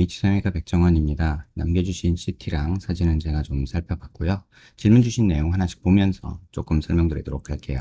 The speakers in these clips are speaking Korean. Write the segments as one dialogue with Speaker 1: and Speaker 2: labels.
Speaker 1: H성형외과 백정원입니다. 남겨주신 CT랑 사진은 제가 좀 살펴봤고요. 질문 주신 내용 하나씩 보면서 조금 설명드리도록 할게요.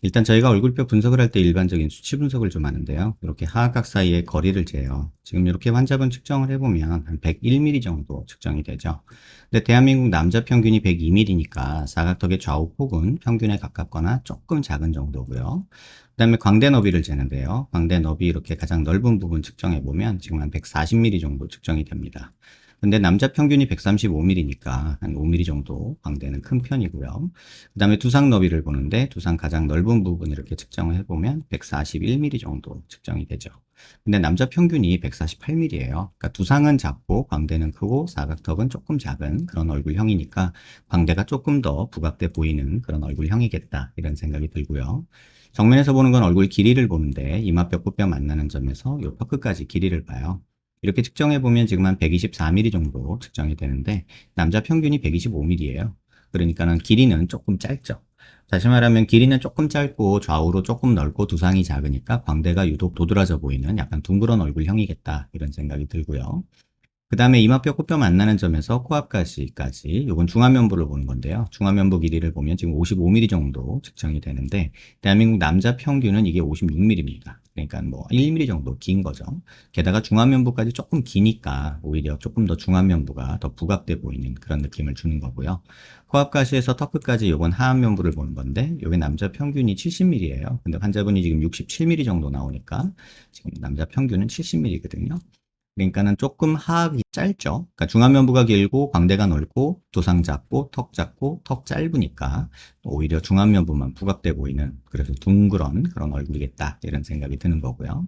Speaker 1: 일단 저희가 얼굴뼈 분석을 할 때 일반적인 수치 분석을 좀 하는데요. 이렇게 하악각 사이의 거리를 재요. 지금 이렇게 환자분 측정을 해보면 한 101mm 정도 측정이 되죠. 근데 대한민국 남자 평균이 102mm니까 사각턱의 좌우 폭은 평균에 가깝거나 조금 작은 정도고요. 그 다음에 광대 너비를 재는데요. 광대 너비 이렇게 가장 넓은 부분 측정해 보면 지금 한 140mm 정도 측정이 됩니다. 근데 남자 평균이 135mm니까 한 5mm 정도 광대는 큰 편이고요. 그 다음에 두상 너비를 보는데 두상 가장 넓은 부분 이렇게 측정을 해보면 141mm 정도 측정이 되죠. 근데 남자 평균이 148mm예요. 그러니까 두상은 작고 광대는 크고 사각턱은 조금 작은 그런 얼굴형이니까 광대가 조금 더 부각돼 보이는 그런 얼굴형이겠다 이런 생각이 들고요. 정면에서 보는 건 얼굴 길이를 보는데 이마뼈 코뼈 만나는 점에서 요 턱 끝까지 길이를 봐요. 이렇게 측정해 보면 지금 한 124mm 정도 측정이 되는데 남자 평균이 125mm예요. 그러니까는 길이는 조금 짧죠. 다시 말하면 길이는 조금 짧고 좌우로 조금 넓고 두상이 작으니까 광대가 유독 도드라져 보이는 약간 둥그런 얼굴형이겠다 이런 생각이 들고요. 그 다음에 이마뼈 코뼈 만나는 점에서 코앞가시까지 요건 중안면부를 보는 건데요. 중안면부 길이를 보면 지금 55mm 정도 측정이 되는데 대한민국 남자 평균은 이게 56mm입니다. 그러니까 뭐 1mm 정도 긴 거죠. 게다가 중안면부까지 조금 기니까 오히려 조금 더 중안면부가 더 부각돼 보이는 그런 느낌을 주는 거고요. 코앞가시에서 턱 끝까지 요건 하안면부를 보는 건데 요게 남자 평균이 70mm예요. 근데 환자분이 지금 67mm 정도 나오니까 지금 남자 평균은 70mm거든요. 그러니까는 조금 하악이 짧죠. 그러니까 중안면부가 길고 광대가 넓고 두상 작고 턱 작고 턱 짧으니까 오히려 중안면부만 부각돼 보이는 그래서 둥그런 그런 얼굴이겠다 이런 생각이 드는 거고요.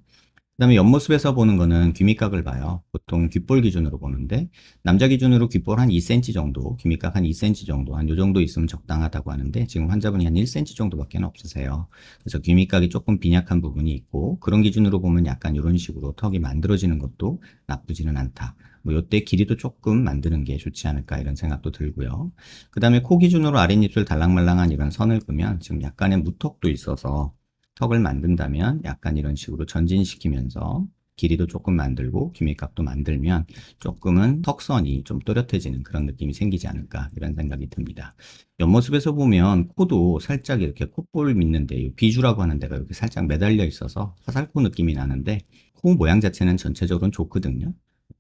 Speaker 1: 그다음에 옆모습에서 보는 거는 귀밑각을 봐요. 보통 귓볼 기준으로 보는데 남자 기준으로 귓볼 한 2cm 정도, 귀밑각 한 2cm 정도, 한 요 정도 있으면 적당하다고 하는데 지금 환자분이 한 1cm 정도밖에 없으세요. 그래서 귀밑각이 조금 빈약한 부분이 있고 그런 기준으로 보면 약간 이런 식으로 턱이 만들어지는 것도 나쁘지는 않다. 뭐 요때 길이도 조금 만드는 게 좋지 않을까 이런 생각도 들고요. 그다음에 코 기준으로 아랫입술 달랑말랑한 이런 선을 그면 지금 약간의 무턱도 있어서 턱을 만든다면 약간 이런 식으로 전진시키면서 길이도 조금 만들고 귀밑각도 만들면 조금은 턱선이 좀 또렷해지는 그런 느낌이 생기지 않을까 이런 생각이 듭니다. 옆모습에서 보면 코도 살짝 이렇게 콧볼 밑는데 비주라고 하는 데가 이렇게 살짝 매달려 있어서 화살코 느낌이 나는데 코 모양 자체는 전체적으로는 좋거든요.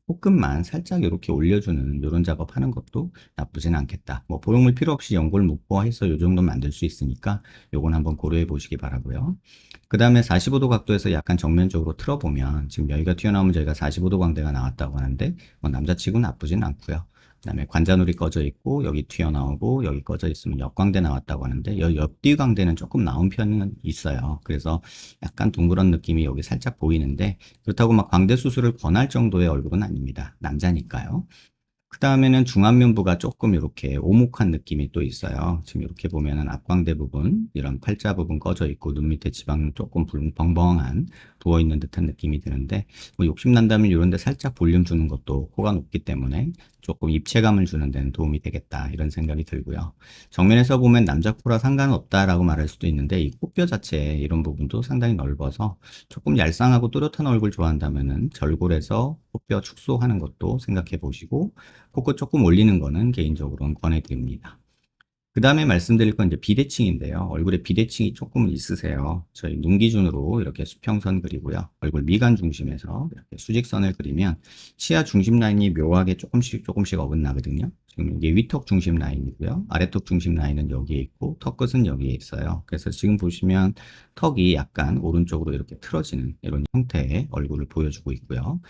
Speaker 1: 코끝만 살짝 이렇게 올려주는 이런 작업 하는 것도 나쁘진 않겠다. 뭐 보형물 필요 없이 연골 묵보해서 이 정도 만들 수 있으니까 요건 한번 고려해 보시기 바라고요. 그 다음에 45도 각도에서 약간 정면적으로 틀어보면 지금 여기가 튀어나오면 저희가 45도 광대가 나왔다고 하는데 뭐 남자치고 나쁘진 않고요. 그 다음에 관자놀이 꺼져 있고 여기 튀어나오고 여기 꺼져 있으면 옆광대 나왔다고 하는데 여기 옆뒤 광대는 조금 나온 편은 있어요. 그래서 약간 둥그런 느낌이 여기 살짝 보이는데 그렇다고 막 광대 수술을 권할 정도의 얼굴은 아닙니다. 남자니까요. 그 다음에는 중안면부가 조금 이렇게 오목한 느낌이 또 있어요. 지금 이렇게 보면은 앞광대 부분, 이런 팔자 부분 꺼져 있고 눈 밑에 지방 조금 벙벙한 부어있는 듯한 느낌이 드는데 뭐 욕심난다면 이런 데 살짝 볼륨 주는 것도 코가 높기 때문에 조금 입체감을 주는 데는 도움이 되겠다 이런 생각이 들고요. 정면에서 보면 남자 코라 상관없다라고 말할 수도 있는데 이 코뼈 자체 이런 부분도 상당히 넓어서 조금 얄쌍하고 또렷한 얼굴 좋아한다면은 절골해서 코뼈 축소하는 것도 생각해 보시고 코끝 조금 올리는 거는 개인적으로는 권해드립니다. 그 다음에 말씀드릴 건 이제 비대칭인데요. 얼굴에 비대칭이 조금 있으세요. 저희 눈 기준으로 이렇게 수평선 그리고요. 얼굴 미간 중심에서 이렇게 수직선을 그리면 치아 중심 라인이 묘하게 조금씩 어긋나거든요. 지금 이게 위턱 중심 라인이고요. 아래턱 중심 라인은 여기에 있고 턱 끝은 여기에 있어요. 그래서 지금 보시면 턱이 약간 오른쪽으로 이렇게 틀어지는 이런 형태의 얼굴을 보여주고 있고요.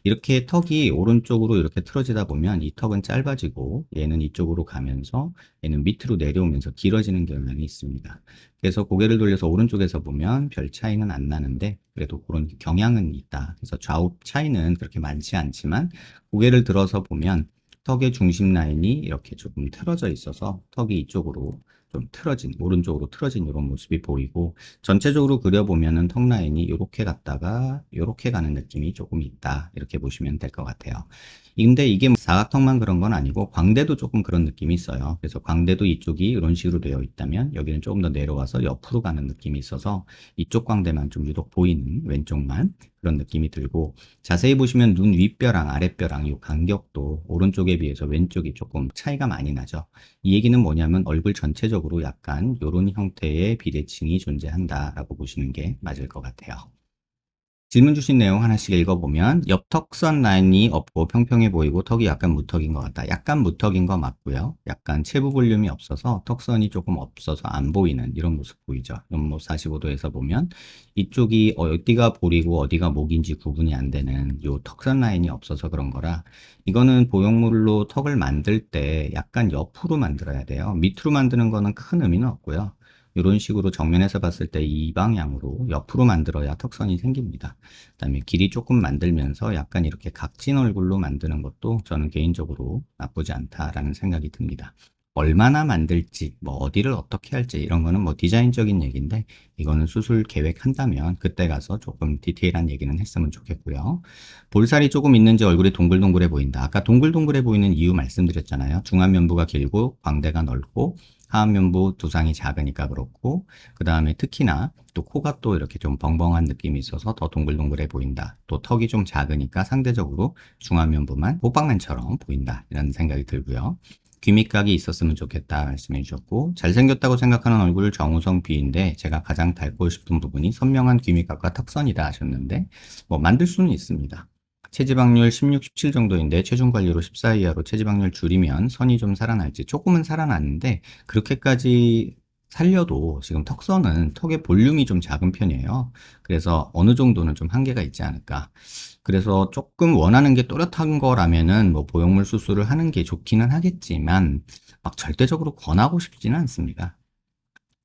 Speaker 1: 이렇게 턱이 오른쪽으로 이렇게 틀어지다 보면 이 턱은 짧아지고 얘는 이쪽으로 가면서 얘는 밑으로 내려오면서 길어지는 경향이 있습니다. 그래서 고개를 돌려서 오른쪽에서 보면 별 차이는 안 나는데 그래도 그런 경향은 있다. 그래서 좌우 차이는 그렇게 많지 않지만 고개를 들어서 보면 턱의 중심 라인이 이렇게 조금 틀어져 있어서 턱이 이쪽으로 좀 틀어진, 오른쪽으로 틀어진 이런 모습이 보이고 전체적으로 그려보면은 턱 라인이 이렇게 갔다가 이렇게 가는 느낌이 조금 있다. 이렇게 보시면 될 것 같아요. 근데 이게 사각턱만 그런 건 아니고 광대도 조금 그런 느낌이 있어요. 그래서 광대도 이쪽이 이런 식으로 되어 있다면 여기는 조금 더 내려와서 옆으로 가는 느낌이 있어서 이쪽 광대만 좀 유독 보이는 왼쪽만 그런 느낌이 들고, 자세히 보시면 눈 윗뼈랑 아랫뼈랑 이 간격도 오른쪽에 비해서 왼쪽이 조금 차이가 많이 나죠. 이 얘기는 뭐냐면 얼굴 전체적으로 약간 이런 형태의 비대칭이 존재한다라고 보시는 게 맞을 것 같아요. 질문 주신 내용 하나씩 읽어보면 옆 턱선 라인이 없고 평평해 보이고 턱이 약간 무턱인 것 같다. 약간 무턱인 거 맞고요. 약간 체부 볼륨이 없어서 턱선이 조금 없어서 안 보이는 이런 모습 보이죠. 연못 45도에서 보면 이쪽이 어디가 볼이고 어디가 목인지 구분이 안 되는 요 턱선 라인이 없어서 그런 거라, 이거는 보형물로 턱을 만들 때 약간 옆으로 만들어야 돼요. 밑으로 만드는 거는 큰 의미는 없고요. 이런 식으로 정면에서 봤을 때 이 방향으로 옆으로 만들어야 턱선이 생깁니다. 그다음에 길이 조금 만들면서 약간 이렇게 각진 얼굴로 만드는 것도 저는 개인적으로 나쁘지 않다라는 생각이 듭니다. 얼마나 만들지, 뭐 어디를 어떻게 할지 이런 거는 뭐 디자인적인 얘기인데, 이거는 수술 계획한다면 그때 가서 조금 디테일한 얘기는 했으면 좋겠고요. 볼살이 조금 있는지 얼굴이 동글동글해 보인다. 아까 동글동글해 보이는 이유 말씀드렸잖아요. 중안면부가 길고 광대가 넓고 하안면부 두상이 작으니까 그렇고, 그 다음에 특히나 또 코가 또 이렇게 좀 벙벙한 느낌이 있어서 더 동글동글해 보인다. 또 턱이 좀 작으니까 상대적으로 중안면부만 호박맨처럼 보인다. 이런 생각이 들고요. 귀 밑각이 있었으면 좋겠다 말씀해 주셨고, 잘생겼다고 생각하는 얼굴 정우성 B인데 제가 가장 닮고 싶은 부분이 선명한 귀 밑각과 턱선이다 하셨는데, 뭐 만들 수는 있습니다. 체지방률 16, 17 정도인데 체중 관리로 14 이하로 체지방률 줄이면 선이 좀 살아날지, 조금은 살아나는데 그렇게까지 살려도 지금 턱선은 턱의 볼륨이 좀 작은 편이에요. 그래서 어느 정도는 좀 한계가 있지 않을까. 그래서 조금 원하는 게 또렷한 거라면은 뭐 보형물 수술을 하는 게 좋기는 하겠지만 막 절대적으로 권하고 싶지는 않습니다.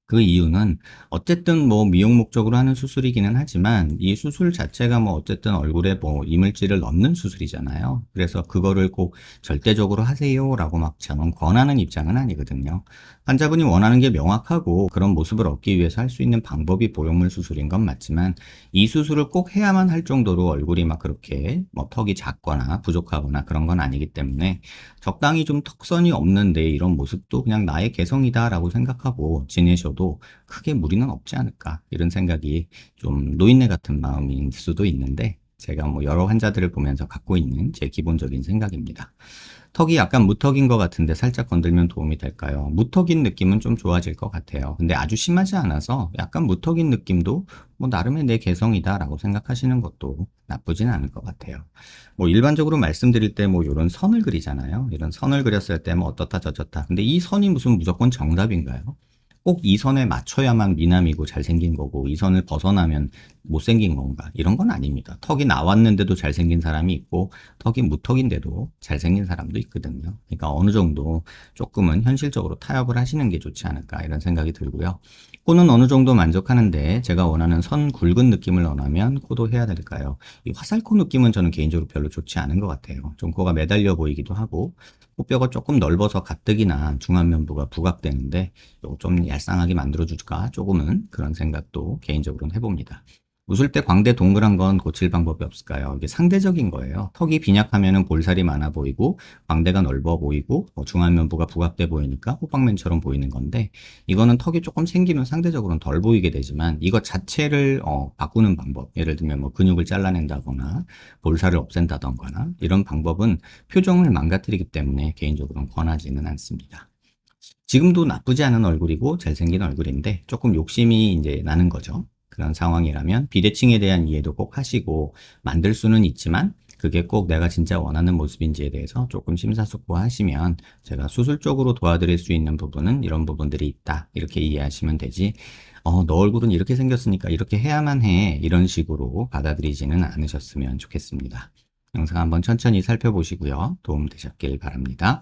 Speaker 1: 그 이유는 어쨌든 뭐 미용 목적으로 하는 수술이기는 하지만 이 수술 자체가 뭐 어쨌든 얼굴에 뭐 이물질을 넣는 수술이잖아요. 그래서 그거를 꼭 절대적으로 하세요라고 막 저는 권하는 입장은 아니거든요. 환자분이 원하는 게 명확하고 그런 모습을 얻기 위해서 할 수 있는 방법이 보형물 수술인 건 맞지만, 이 수술을 꼭 해야만 할 정도로 얼굴이 막 그렇게 뭐 턱이 작거나 부족하거나 그런 건 아니기 때문에 적당히 좀 턱선이 없는데 이런 모습도 그냥 나의 개성이다라고 생각하고 지내셔도 크게 무리는 없지 않을까, 이런 생각이 좀 노인네 같은 마음일 수도 있는데, 제가 뭐 여러 환자들을 보면서 갖고 있는 제 기본적인 생각입니다. 턱이 약간 무턱인 것 같은데 살짝 건들면 도움이 될까요? 무턱인 느낌은 좀 좋아질 것 같아요. 근데 아주 심하지 않아서 약간 무턱인 느낌도 뭐 나름의 내 개성이다라고 생각하시는 것도 나쁘진 않을 것 같아요. 뭐 일반적으로 말씀드릴 때 뭐 이런 선을 그리잖아요. 이런 선을 그렸을 때 뭐 어떻다 저렇다. 근데 이 선이 무슨 무조건 정답인가요? 꼭 이 선에 맞춰야만 미남이고 잘생긴 거고 이 선을 벗어나면 못생긴 건가? 이런 건 아닙니다. 턱이 나왔는데도 잘생긴 사람이 있고 턱이 무턱인데도 잘생긴 사람도 있거든요. 그러니까 어느 정도 조금은 현실적으로 타협을 하시는 게 좋지 않을까, 이런 생각이 들고요. 코는 어느 정도 만족하는데 제가 원하는 선 굵은 느낌을 원하면 코도 해야 될까요? 이 화살코 느낌은 저는 개인적으로 별로 좋지 않은 것 같아요. 좀 코가 매달려 보이기도 하고 코뼈가 조금 넓어서 가뜩이나 중안면부가 부각되는데 요거 좀 얄쌍하게 만들어줄까 조금은 그런 생각도 개인적으로는 해봅니다. 웃을 때 광대 동그란 건 고칠 방법이 없을까요? 이게 상대적인 거예요. 턱이 빈약하면은 볼살이 많아 보이고 광대가 넓어 보이고 중안면부가 부각돼 보이니까 호박맨처럼 보이는 건데, 이거는 턱이 조금 생기면 상대적으로는 덜 보이게 되지만 이것 자체를 바꾸는 방법, 예를 들면 뭐 근육을 잘라낸다거나 볼살을 없앤다던가 이런 방법은 표정을 망가뜨리기 때문에 개인적으로는 권하지는 않습니다. 지금도 나쁘지 않은 얼굴이고 잘생긴 얼굴인데 조금 욕심이 이제 나는 거죠. 그런 상황이라면 비대칭에 대한 이해도 꼭 하시고, 만들 수는 있지만 그게 꼭 내가 진짜 원하는 모습인지에 대해서 조금 심사숙고하시면 제가 수술적으로 도와드릴 수 있는 부분은 이런 부분들이 있다, 이렇게 이해하시면 되지, 너 얼굴은 이렇게 생겼으니까 이렇게 해야만 해, 이런 식으로 받아들이지는 않으셨으면 좋겠습니다. 영상 한번 천천히 살펴보시고요. 도움 되셨길 바랍니다.